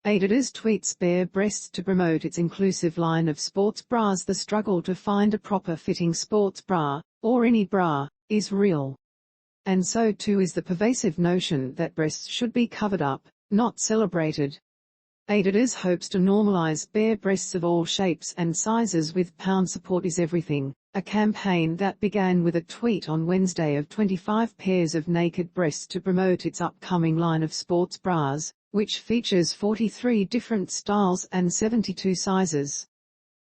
Adidas tweets bare breasts to promote its inclusive line of sports bras. The struggle to find a proper fitting sports bra, or any bra, is real. And so too is the pervasive notion that breasts should be covered up, not celebrated. Adidas hopes to normalize bare breasts of all shapes and sizes with "Pound Support is Everything," a campaign that began with a tweet on Wednesday of 25 pairs of naked breasts to promote its upcoming line of sports bras, which features 43 different styles and 72 sizes.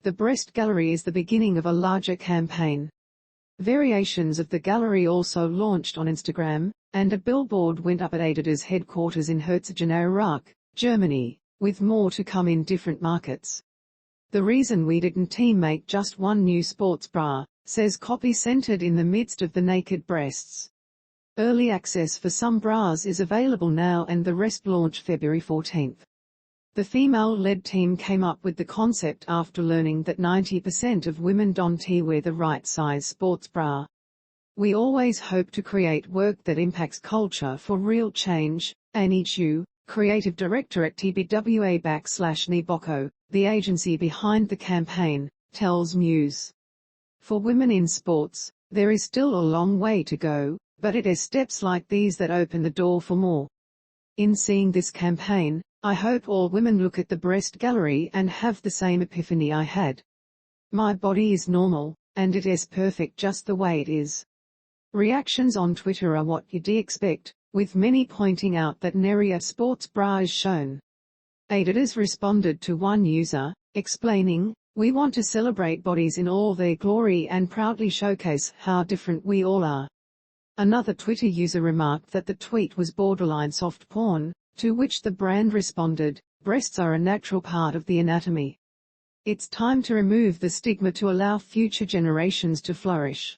The breast gallery is the beginning of a larger campaign. Variations of the gallery also launched on Instagram, and a billboard went up at Adidas headquarters in Herzogenaurach, Germany, with more to come in different markets. The reason we didn't make just one new sports bra, says copy centered in the midst of the naked breasts. Early access for some bras is available now and the rest launch February 14. The female-led team came up with the concept after learning that 90% of women don't wear the right size sports bra. We always hope to create work that impacts culture for real change, Annie Chu, creative director at TBWA/Niboko, the agency behind the campaign, tells Muse. For women in sports, there is still a long way to go, but it is steps like these that open the door for more. In seeing this campaign, I hope all women look at the breast gallery and have the same epiphany I had. My body is normal, and it is perfect just the way it is. Reactions on Twitter are what you'd expect, with many pointing out that nary a sports bra is shown. Adidas responded to one user, explaining, "We want to celebrate bodies in all their glory and proudly showcase how different we all are." Another Twitter user remarked that the tweet was borderline soft porn, to which the brand responded, "Breasts are a natural part of the anatomy. It's time to remove the stigma to allow future generations to flourish."